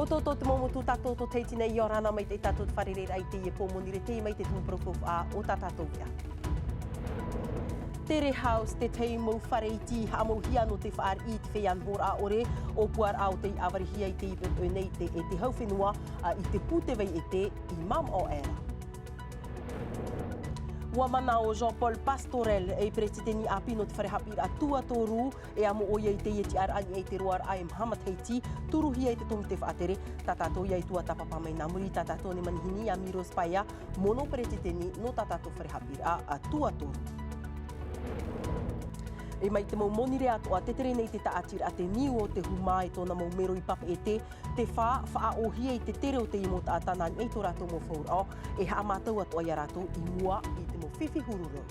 O tō te momotu tātou tō teiti nei i orana mai te tātou te wharereira i te i pō monirē te mai te tumu profof a o tātou ia. Tere House te tei mau whare i ti hamau hia no te whaar i te whean hor a ore o puar au te awarihia i te i pepe nei te e te hauwhenua i te pūtewei e te i mam o era. Ua mana o Jean-Paul Pastorel e presideni a pino te wharehapir a tuatoru e amo o iei te ieti ar ani e te roar a Muhammad Haiti turu hia i te tongu te whaatere tatato iei tua tapapa mai namuri tatato ne manihini a Miro Spaya mono presideni no tatato wharehapir a tuatoru. E mai te mau monirē atoa te tere nei te taatira a te niu o te huma e tōna mau mero i papa e te wha o hia i te tere o te imo ta atana nei tō rātou mo whaurao e haa mātou atoa i a rātou i mua i te mo whiwhi hururu.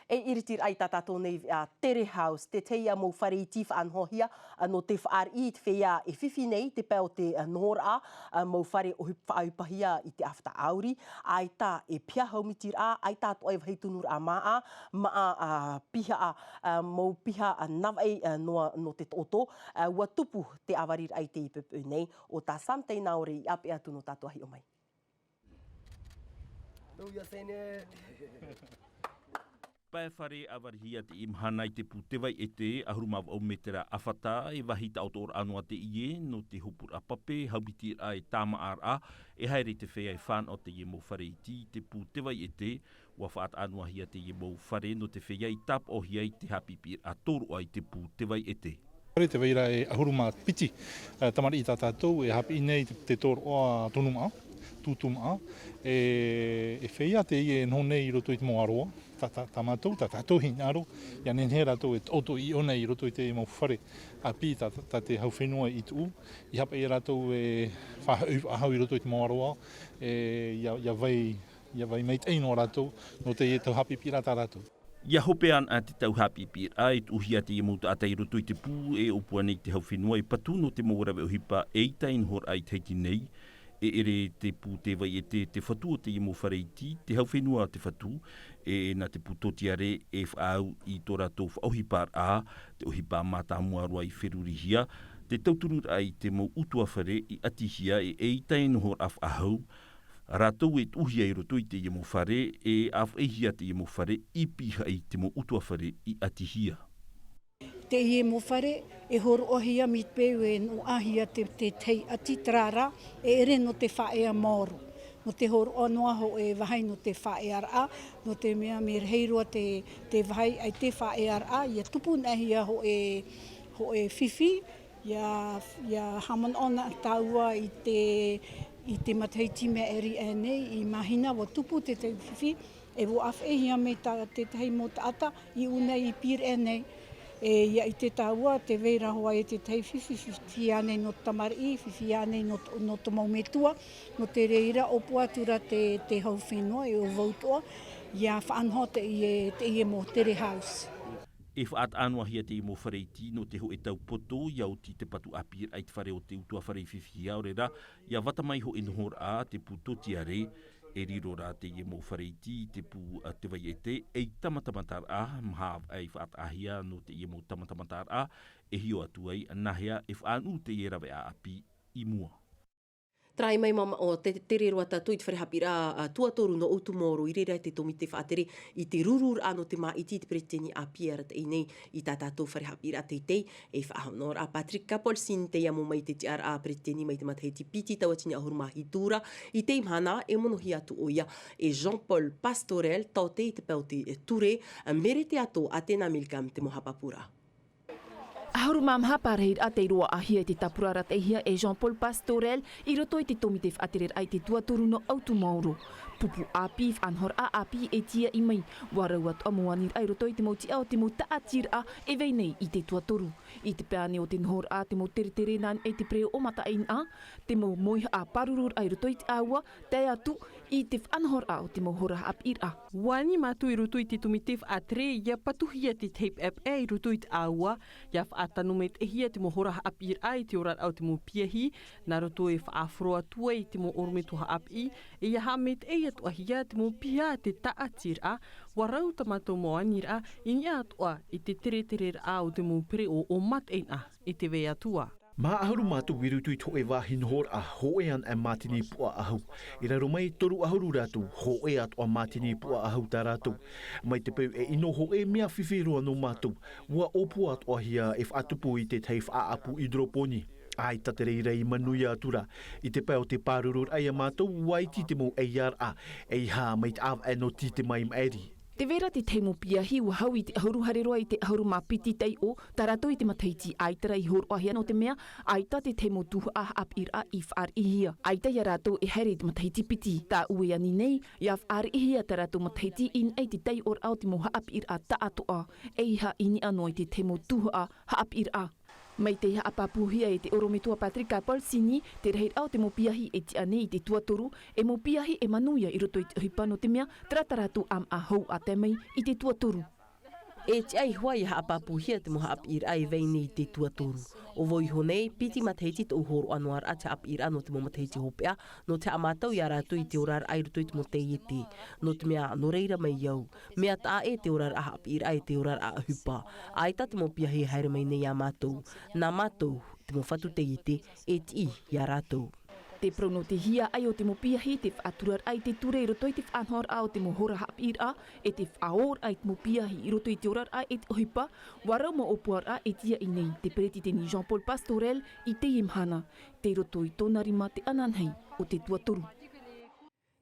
E iritir ai tatato nei a Tere House, te teia mō whare i tīwha anhohia no te whaar i te whea e whiwhi nei te pēo te nora mō whare o whaupahia i te awhata auri. Ai tā e pia haumitir a, ai tā toa e whaitunur a maa, maa piha mō piha nawai no te toto, ua tupu te awarir ai te ipepu nei o tā samtei naore i ape atu no tātua hi o mai. Pai whare awarihia te imhana i te pūtewai e te ahurumawa o metera awhata e wahita o tōra anua te ie no te hupura pape haubiti ai tāma ara e haere te whea e whan o te ie mō whare i ti te pūtewai e te ua whaat anua hia te ie mō whare no te whea i tap o hia i te hapipir a tōru ai te pūtewai e te. Te weira e ahuruma piti tamari i tātou e hapi nei te tōru o tonuma tūtuma e whea te ie no nei i roto i te mō aroa. Tātou hi ngaro, ia nenhe rātou e oto i ona i roto i te mau whare a pi tā te hauwhenua i tū. I hapa i rātou e whahau i roto i te mau aroa, ia vai meit eino rātou, no te e tau hapi pi rātā rātou. Ia hope an a te tau hapi pi ai uhia te imuta ata i roto i te pū e opua nei te hauwhenua i patu no te mau rawe o hipa e tain hor ai teiti nei. E ere te pū te vai e te whatu o te imu whare i ti, te hauwhenua te whatu, e na te pūtotiare e whaau i tō rātou whaohipar a, te ohipā mātā muarua i wherurihia, te tauturur ai te mau utua whare i atihia e eitai nohor af ahau, rātou e uhia i roto i te imu whare e af eihia te imu whare i piha i te mau utua whare i atihia. Te ie mo whare e horo ohia mi peu e no ahia te tei ati trara e ere no te whaea mōru. No te horo anoa ho e wahai no te whaea ra, no te mea me reheirua te wahai ai te whaea ra, ia tupu nahia ho e whiwhi, ia hamon ona taua i te mataiti mea eri anei, i mahina wa tupu te whiwhi, e wo af ehia me te tei mo taata, i una i pir anei. Ia i te tāua, te veira hoa e te tei whiwhi anei no tamari, whiwhi anei no te maumetua, no te reira opu atura te hauwhenua e o vautoa, ia whaanho te ie mo Tere House. E whaat anua hia te imo whare i ti no te ho e tau poto, iau ti te patu apir ai te whare o te utua whare i whiwhi au rera, ia watamai ho inhor a te pūtoti are, e riro rā te ie mō whare i ti te pū te vai e te, e tamatamatar a, mhav ai whaat ahia no te ie mō tamatamatar a, e hio atu ai nahea e whaanu te ie rawe a api i mua. Trai mai mama o te tere roa tātou i te wharehapira tuatoru no utumoru i reira te tomi te whaatere i te rurur ano te mā iti te preteni a piera te inei i tā tātou wharehapira te tei e whaahonor a Patrick Kapolsin te iamo mai te tiar a preteni mai te mataheti piti tawatini a huruma hitura i te imhana e monohi atu oia e Jean-Paul Pastorel tau te i te pēo te ture mere te ato a tēnā milkam te mohapapura. Ahuru mam hapareir a te roa ahia te tapurara te hia e Jean-Paul Pastorel i roto i te tomi te whaaterer ai te tuatoru no autumauru. Pupu api anhor a api e tia i mai. Warau atu amuanir ai roto i te mauti au te mau taatir a e veinei i te tuatoru. I te peane o te nhor a te mau tere nan e te preo o mata ein a. Te mau moiha a parurur ai roto i te aua. Te atu i te anhor a o te mau hora apir a. Wani matu i roto i te tomi te whaatere ia patuhia te tape app e i roto i te aua. Ia tanu me te hia te mo hora haapi ai te ora au te mo piahi, nā roto e whaafroa tuai te mo orme tu haapi, e ia ha me te eia tu ahia te mo pia te taatira, warau tamato mo anira, inia atua i te tere au te mo pere o mat eina i te vea tua. Mā ahuru mātou wirutu I tō e wāhin hor a hoe an mātini pua ahau. I raro mai toru ahuru rātou, hoe atua mātini pua ahau tā rātou. Mai te peu e ino hoe mea whiwhiroa no mātou. Ua opu atua hia e whaatupu I te teif aapu hidroponi. Ai taterei I manui atura. I te pēo te pārurur ai a mātou, waiti te mo éperēra. Ei hā mai te av eno ti te mai maeri. Te vera te teimo piahi ua hau I te ahuru hareroa I te ahuru mapiti tei o, tarato I te mataiti aitara I horo ahia no te mea, aita te teimo tuhu a apira I whaarihia. Aita ia rātou e haere te mataiti piti, tā ue ani nei, ia whaarihia te rātou mataiti in ei te tei or au te mo haapira ta atoa, eiha ini anoi te teimo tuhu a haapira. Mai te haapapuhia e te orometua Patrika Paulsini, te rehir au te mopiahi e te ane I te tuatoru, e mopiahi e manuia I roto I te hipano te mea, trataratu am a hou a te mai I te tuatoru. E te ai hua I haapapuhia te mo haapira I veini I te tuatoru. O voi honei, piti mateiti te uhoro anuar a te haapira no te mo mateiti hopea, no te amatau I aratu I te orar ai roto I te mo te iete, no te mea no reira mai iau. Mea ta e te orar a haapira ai te orar a hupa. Aita te mo piahi haere mai nei a matou. Nā matou, te mo whatu te iete, e ti I aratou. Te prono te hia ai o te mopiahi, te whaaturar ai te ture I roto I te whanhor au te mohora haapira, e te whaor ai te mopiahi I roto I te orar ai e te ohipa, warau mo opuar a e tia I nei, te pereti teni Jean-Paul Pastorel I te imhana, te roto I tōna rima te ananhei o te tuatoru.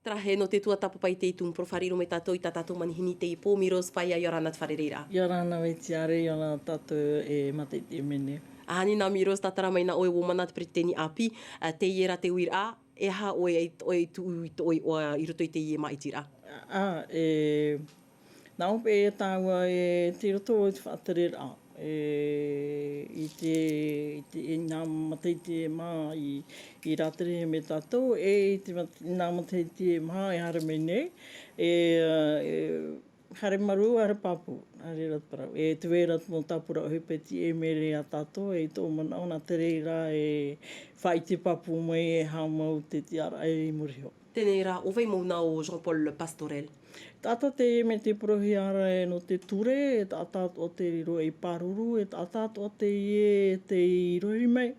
Trahe no te tua tapapai te itung profariro me tātou I tātou manihini te ipo, miros pai a Yorana te wharereira. Yorana me tiare, Yorana tātou e mate te mene. Ahani nā miros tātara mai nā oe o mana te preteni api, te iera te uira, e ha oe tu ui I roto I te ie maitira. Nā ope e tāua e te roto o te whaaterera. I te ngā mateiti e mā I rātere me tātou, I te ngā mateiti e mā I hara me nei, hare maru, hare papu, hare ratparau. E te wera mō tāpura o hepeti e mere a tātou, e tō mana o nā te reira e whai te papu mai e haumau te tiara e muriho. Tēnei rā, o vei mōna o Jean-Paul Pastorel. Tātā te me te prohiara e no te ture, e tātā o te riro e paruru, e tātā o te ie te iroi mai,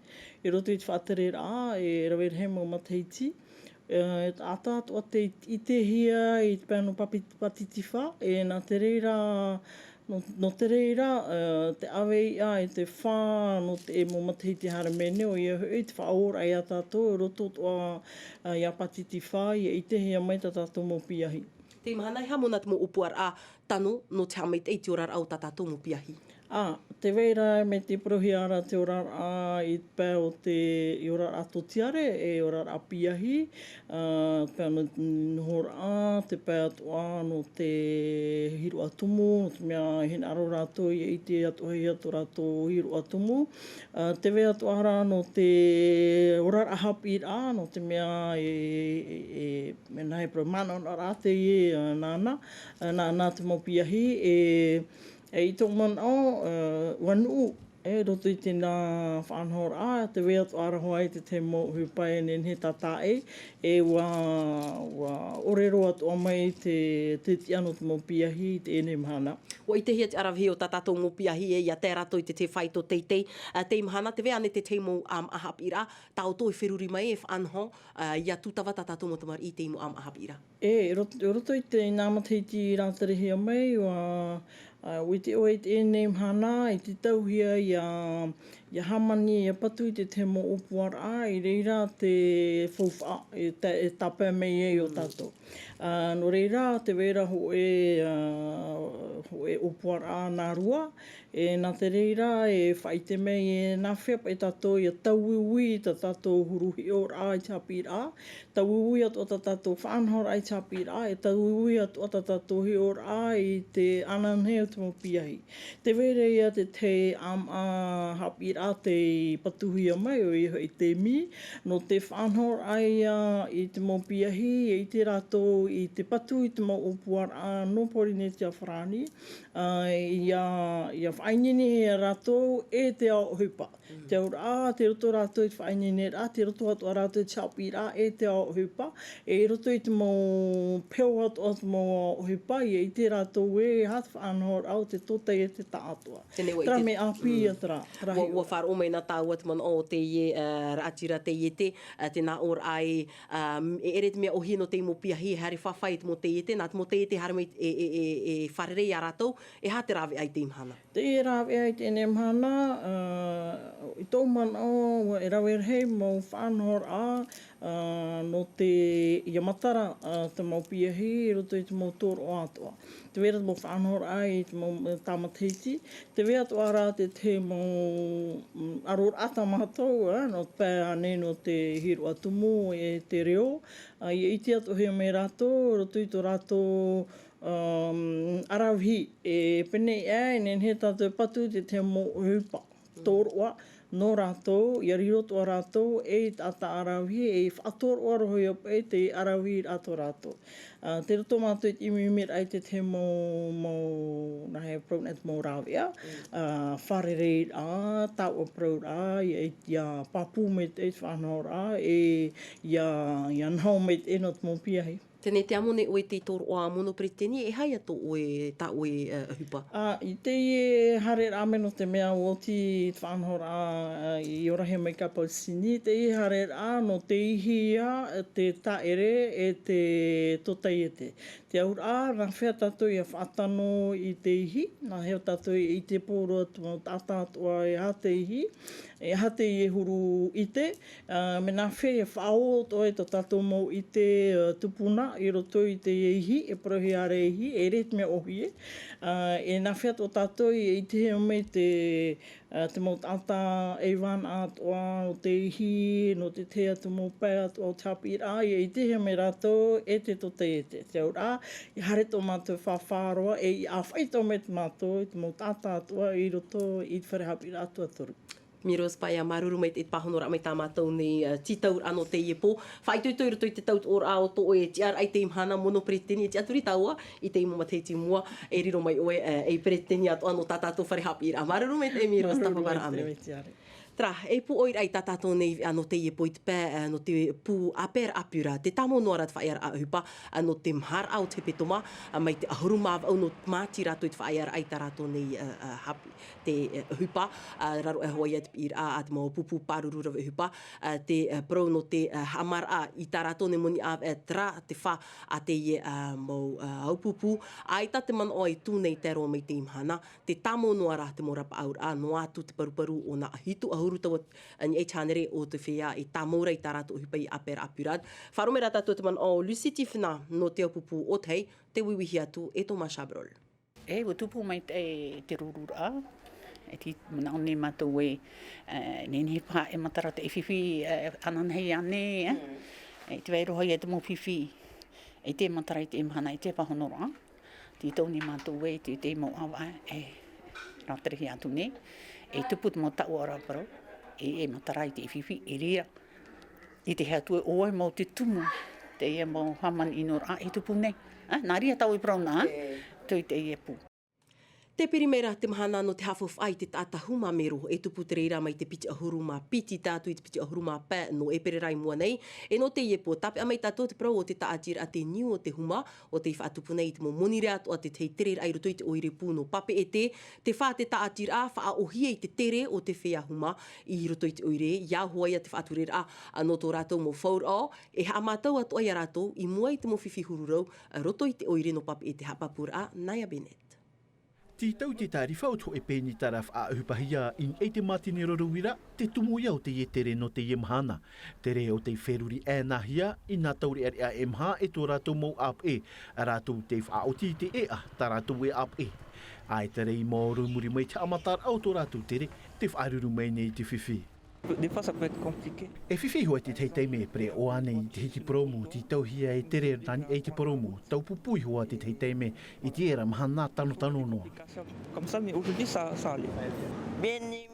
e roto I te whaaterera e rawere mō mateiti. E tātā o te itehia I te pēno patitiwha, e nā te reira, no te reira, te awe ia e te whā, no te e mō mateiti hara mene, o ia hui te whaora i a tātou, roto toa ia patitiwha, i itehia mai tātou mō piahi. Te imahana, hea mōna te mō upuar a tanu no te hamait ei te orar au tātou mō piahi. Te weira me te prohiara te orar a I pē o te I orar a totiare, e orar a piahi, pē no nuhora a, te pē atoa no te hiru atumu, no te mea hen aro rātou I te atohi ato rātou hiru atumu. Te wea atoa rā no te orar a hapira, no te mea me nahe pro mana o rā te nāna, nā te mo piahi, I tō man o wanu roto I tēnā whanhora te wea tu araho ai te mo hupai nen he tata e wa orero atu mai te tiano te mo piahi te ene mahana. O I te hia te arawhi o tātou mo piahi e ia te rato I te whaito teitei, te imahana te wea ane te teimo ahapira, tau tō I whiruri mai e whanho, ia tūtawa tātou mo tamar I teimo ahapira. Roto I te nāmateiti rātarehia mai, ui te oe te ene mhana, I te tauhia ia hamani ia patu I te temo opuara, I reira te whauwha, e tape mei e o tātou. No reira, te wera ho e opuara nā rua, nā te reira e whaite mei e nā whiapa I tātou ia tauiui I tātou huruhi o rā I tāpira, tauiui atu o tātou whanhora I tāpira, e tauiui atu o tātou hi o rā I te ananhe o te mo piahi. Te wera ia te hapira rā te patuhia mai o iho i te mi, no te whanhor ai i te mō piahi, i te rātou i te patu i te mō upuara no Porineti a Whrani, ia whainini he rātou e te ao hupa. Te ora te roto rātou i te whainini rā, te roto atua rātou i te chaupi rā, e te ao hupa, e roto i te mō peo atua te mō hupa, i te rātou e hata whanhor au te tota e te tātua. Tra me api atra. Wa whar o mai nā tāua te man o te ie raatira te iete, te nā or ai e ere te mea ohi no te imo piahi e hare whawhai te mo te iete, nā te mo te iete hare mai e wharerei a rātou, e hā te rawe ai te imhana. Te rawe ai te imhana, i tō man o e rawe hei mō whanhor no te iamatara te mō piahi, i roto i te mō tōro atua. Te wera mō whanhor ai te mō tamatiti, te wea toa rā te mō aror ata mātou, no pēr ane no te hiro atumu e te reo, i iti atu hea me rātou, roto i tō rātou arauhi e penei nen he tātou patu te mō hupa, tōroa, no rātou, i ariro toa rātou, e tata arauhi, e whaatoroa roho i opa e te arauhi ato rātou. Te roto mātou i imimir ai te mō nahe pronet mō rāwea, wharerei tau o prau rā, ia papu me te whanau rā, ia nhau me te enot mō piahi. Tēnei te amone oe te tōro o a mono preteni, e hai ato oe ta oe hupa? I te e hare rā meno te mea o ti whanau rā i orahe mai ka pausini, te e hare rā no te ihia, te taere e te totaiete. Te aur nā whea tātou i a whaatano i te ihi, nā heo tātou i te pōro atu tātātua e ha te ihi, e ha te i e huru i te, me nā whea e whao toi to tātou mō i te tupuna, i roto i te ihi, e prohi are ihi, e ret mea ohi e. E nā whea tō tātou i te heo me te mō tātā eiwan atoa o te ihi, no te te atu mō pai atoa o tāpi rā, i te heo me rātou e te tote e te. Te au rā, i hare tō mātou whawharoa, e i awhai tō me te mātou, i te mō tātā atoa i roto i te wharehapi rātua toru. Miros pai a maruru mai te pahono rā mai tā mātou ni titaur ano te iepo. Whai tui roto i te taut or ao to oe tiar ai te imhana mono preteni e te aturi taua i te imo mateiti mua e riro mai oe e preteni ato ano tātātou wharehapi rā. Maruru mai te Miros tapawara ame. Tra, e pu oir ai tātātou nei no te iepo i te pē, no te pu apera apura, te tamo noa rat whaiara a hupa, no te mhar au te petoma, mai te ahurumāw au no māti rātou i te whaiara ai tā rātou nei te hupa, raro e hoa i te pira a te mau pupu pāruru rawa hupa, te pro no te hamar a i tā rātou ne moni a tra te wha a te ie mau haupupu, ai tā te man o ai tūnei te roa mai te imhana, te tamo noa rā te morapa aur a noa atu te paruparu o na hitu ahuru tawa ni e chanere o te whea i tā maura i tā rātou hupa i apera apurad. Wharome rā tātou te man o Luciti whina no te aupupu o tei, te wiwihi atu e tō Mashabrol. E tupu mai te rurura, e ti mana ne mātou e nene pā e matara te whiwhi ananhei ane, e te wairoha i e te mō whiwhi, e te matara i te imhana i te pahonora, ti tōni mātou e te mō awa e rāterehi atu ne, e tupu te mō tau ora paro, e matara i te whiwhi, e rea, i te hea tue oe mō te tumu, te e mō haman inora, e tupu nei, nā rea tau i prauna, tui te e pu. Te pirimera te mahana no te hawhawh ai te tāta huma mero e tupu te reira mai te piti ahuru mā piti tātu i te piti ahuru mā pē no éperēra mua nei. E no te iepo, tape amai tātou te prau o te taatira a te niu o te huma o te whaatupu nei te mo monirē atu a te tei tere ai roto i te oire pū no pape e te wha te taatira a wha ohia i te tere o te whea huma i roto i te oire, ia hoai a te whaaturera a no tō rātou mo whaurao, e ha mātou atu ai a rātou i mua i te mo whiwhi hururau roto i te oire no pape e te hapapura a Naya Bennett. Ti tau te tarifa o tō e pēni taraf a hupahia in e te matini roruira, te tumu ia o te ietere no te iemhana. Te re o te wheruri e nahia, i nā tauri ari a emha e tō rātou mō ap e, a rātou te whaoti te e a, tā rātou e ap e. Ai te rei mō rumuri mai te amatar au tō rātou tere, te whaaruru mai nei te whiwhi. Des fois, ça peut être compliqué. E whiwhi hoa te tei me pre o ane i te hiti promu, ti tauhia e tere nani e te promu. Tau pupui hoa te tei me i te era mahana tano noa. Comme ça, mais aujourd'hui, ça allait.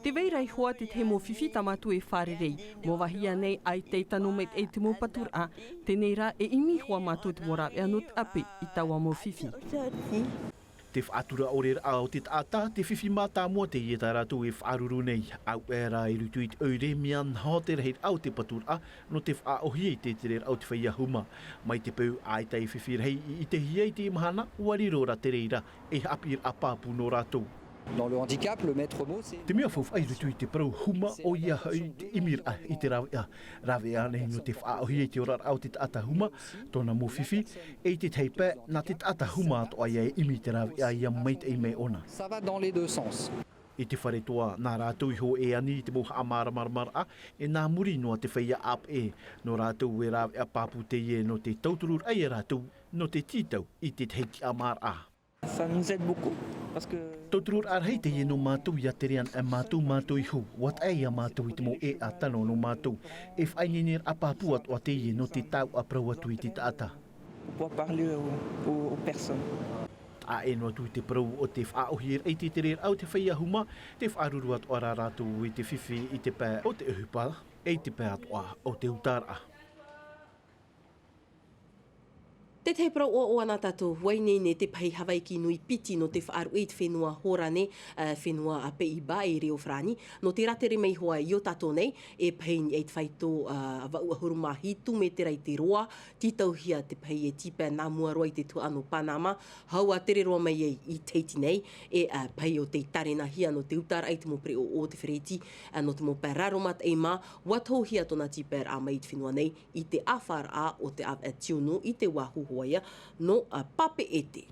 Te veirai hoa te te mo whiwhi tamatu e wharerei. Mo wahia nei ai te tanu me e te mo patura. Tenei rā e imi hoa mātou te mora e anot ape i taua mo whiwhi. Te whaatura o re ao te tata, te whiwhi mata mua te ieta ratu e whaaruru nei. Au era i rutu i te oire mian ho te rehit au te patura, no te whaohi e te tere au te whaia huma. Mai te pau ai tei whiwhi rei i te hiei te imahana, warirora te reira, e hapir a pāpu no ratu. Dans le handicap, le maître mot, c'est... Te mea whau ai rutu i te parau huma o ia hau te imira i te rawea. Rawea nei no te whaohi e te ora au te tata huma, tōna mo whiwhi, e te teipe na te tata huma ato ai e imi te rawea ia mait e me ona. Ça va dans les deux sens. I te whare toa nā rātou i ho e ani i te moha amara marmara e nā muri noa te whaia ap e. No rātou e rawea pāpu te ie no te tauturur ai e rātou, no te titau i te teiki amara. Ça nous aide beaucoup. Parce que... Tauturur arhei te ie no mātou i aterean e mātou i hu. Wat ei a mātou i te mo e a tano no mātou. E whainenir a pāpu atu a te ie no te tau a prau atu i te taata. Pour parler aux personnes. A e no atu i te prau o te whaohi e te tere au te whaia huma, te whaaruru atu ara rātou i te whiwhi i te pē o te uhupa, e te pē atu o te utara. Te te prau o ana tātou waine ne te pai Hawaii ki nui piti no te whaaru e te whenua horane, whenua a pei ba e reo whrani. No te ratere mei hoa i o tātou nei, e pai ni e te whaito wau ahuru mahi tu me te rei te roa, titauhia te pai e tipe nā mua roa i te tu ano Panama, haua tere roa mai i teiti nei, e pai o te tarena hia no te utara ai te mo pre o te whereti, no te mo peraromat e mā, watau hia tona tipe a mai te whenua nei, i te awhara a o te tiunu, i te wahu no pape ete.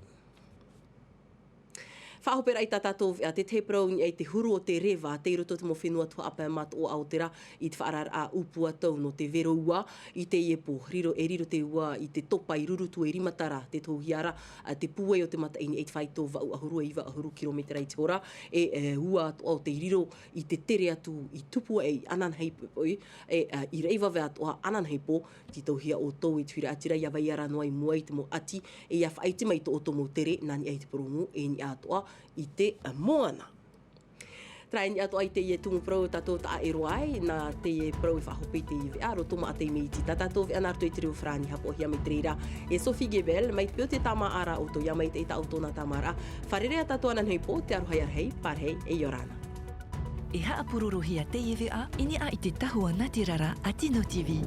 Whahopera i tātou te te prau i te huru o te rewa, te roto te mo whenua tua apa mat o Aoteara i te whaarar a upua tau no te vero ua, i te iepo, riro te ua, i te topa i rurutu e rimatara, te tauhiara, te puei o te mata ini e te whaito vau ahuru e iwa ahuru kilometera i te ora, e ua o te riro i te tere atu i tupua e ananhei poi, i reiwa vea toa ananhei po, ti tauhia o tau i te whira atira, ia vai ara noai mua i te mo ati, e ia whaiti mai to o tomo tere, nani e te porongu, e ni atoa, i te moana. Trai ni ato ai te ie tumu prau tato ta e roai, na te ie prau i whahopi te ie vea, ro toma a te mei ti tatato vea narto i te reo whrani hapo hia me treira. E Sophie Gebel, mai pio te tama ara o to ia mai te ita o tona tamara. Wharerea tato anan hei po, te arohai arhei, parhei e Yorana. E haa pururuhia te ie vea, ini a i te tahua natirara a Tino TV.